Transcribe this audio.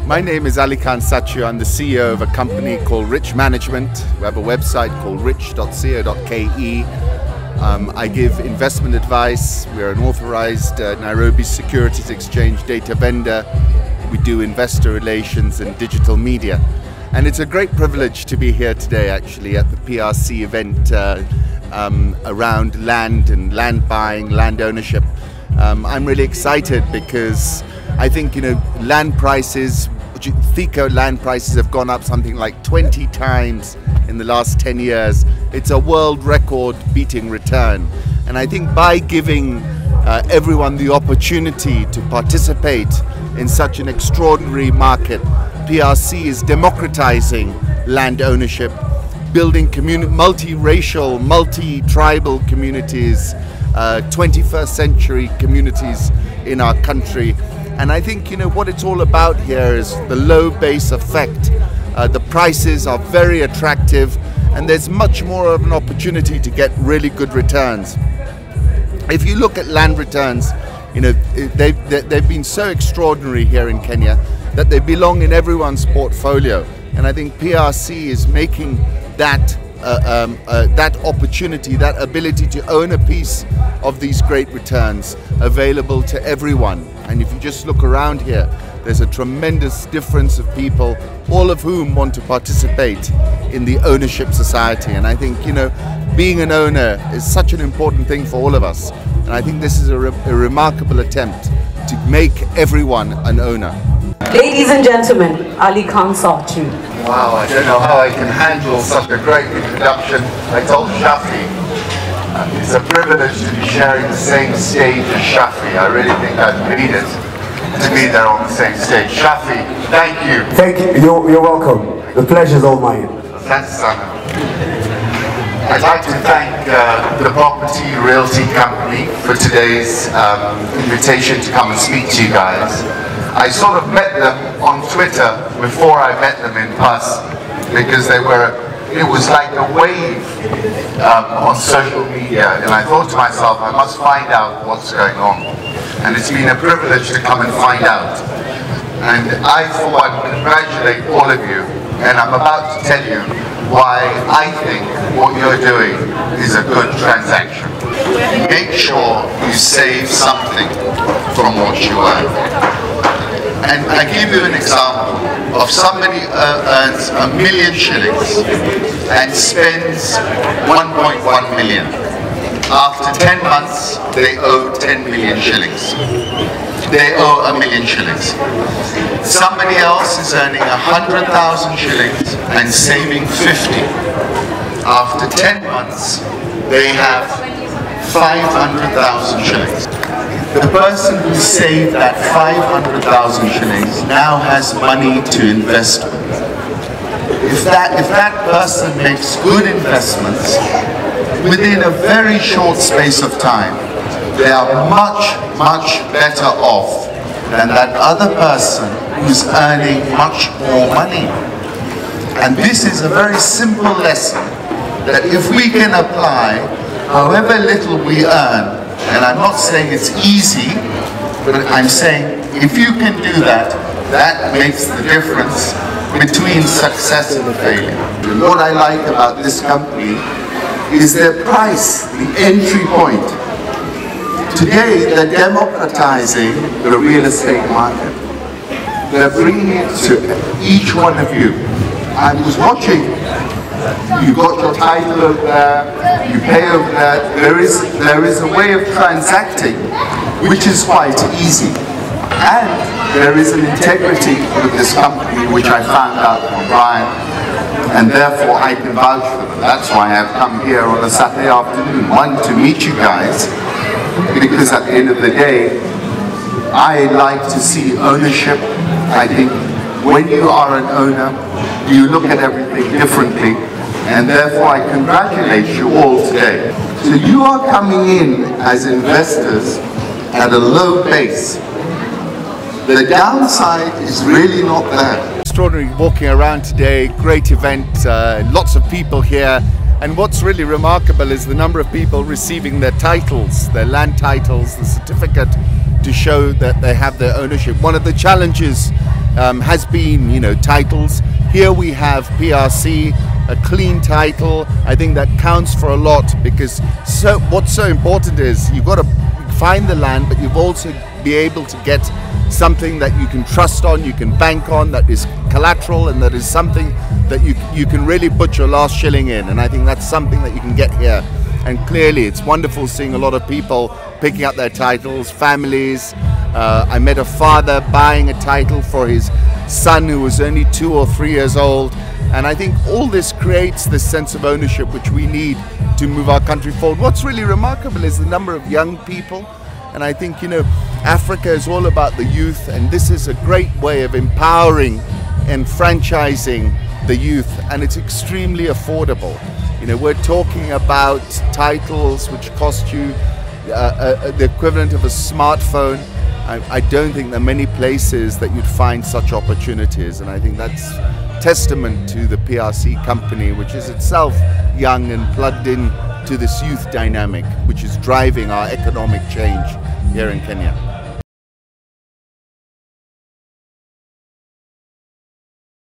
My name is Aly Khan Satchu. I'm the CEO of a company called Rich Management. We have a website called rich.co.ke. I give investment advice. We're an authorized Nairobi Securities Exchange data vendor. We do investor relations and digital media. And it's a great privilege to be here today actually at the PRC event around land and land buying, land ownership. I'm really excited because I think, land prices, Thika land prices have gone up something like 20 times in the last 10 years. It's a world record beating return. And I think by giving everyone the opportunity to participate in such an extraordinary market, PRC is democratizing land ownership, building multiracial, multi-tribal communities, 21st century communities in our country. And I think, what it's all about here is the low base effect. The prices are very attractive and there's much more of an opportunity to get really good returns. If you look at land returns, they've been so extraordinary here in Kenya that they belong in everyone's portfolio. And I think PRC is making that that opportunity, that ability to own a piece of these great returns available to everyone. And if you just look around here, there's a tremendous difference of people, all of whom want to participate in the ownership society. And I think, being an owner is such an important thing for all of us. And I think this is a remarkable attempt to make everyone an owner. Ladies and gentlemen, Aly Khan Satchu. Wow, I don't know how I can handle such a great introduction. I told Shafi, it's a privilege to be sharing the same stage as Shafi. I really think I've made it to be there on the same stage. Shafi, thank you. Thank you. You're welcome. The pleasure's all mine. Thanks, Sana. I'd like to thank the Property Realty Company for today's invitation to come and speak to you guys. I sort of met them on Twitter before I met them in person because it was like a wave on social media, and I thought to myself, I must find out what's going on. And it's been a privilege to come and find out. And I, for one, congratulate all of you, and I'm about to tell you why I think what you're doing is a good transaction. Make sure you save something from what you earn. And I give you an example of somebody earns 1 million shillings and spends 1.1 million. After 10 months, they owe 10 million shillings. They owe 1 million shillings. Somebody else is earning 100,000 shillings and saving 50. After 10 months, they have 500,000 shillings. The person who saved that 500,000 shillings now has money to invest with. If that person makes good investments, within a very short space of time, they are much, much better off than that other person who's earning much more money. And this is a very simple lesson that if we can apply, however little we earn, and I'm not saying it's easy, but I'm saying if you can do that, that makes the difference between success and failure. And what I like about this company is their price, the entry point. Today, they're democratizing the real estate market. They're bringing it to each one of you. I was watching. You got your title over there, you pay over there. There is a way of transacting which is quite easy. And there is an integrity with this company which I found out from Brian, and therefore I can vouch for them. That's why I've come here on a Saturday afternoon. One, to meet you guys, because at the end of the day, I like to see ownership. I think when you are an owner, you look at everything differently. And therefore I congratulate you all today. So you are coming in as investors at a low base. The downside is really not there. Extraordinary walking around today, great event, lots of people here. And what's really remarkable is the number of people receiving their titles, their land titles, the certificate to show that they have their ownership. One of the challenges has been, you know, titles. Here we have PRC, a clean title. I think that counts for a lot, because what's so important is you've got to find the land, but you've also be able to get something that you can trust on, you can bank on, that is collateral, and that is something that you can really put your last shilling in. And I think that's something that you can get here. And clearly it's wonderful seeing a lot of people picking up their titles, families. I met a father buying a title for his son who was only 2 or 3 years old. And I think all this creates this sense of ownership which we need to move our country forward. What's really remarkable is the number of young people. And I think, you know, Africa is all about the youth, and this is a great way of empowering and franchising the youth, and it's extremely affordable. You know, we're talking about titles which cost you the equivalent of a smartphone. I don't think there are many places that you'd find such opportunities, and I think that's testament to the PRC company, which is itself young and plugged in to this youth dynamic, which is driving our economic change here in Kenya.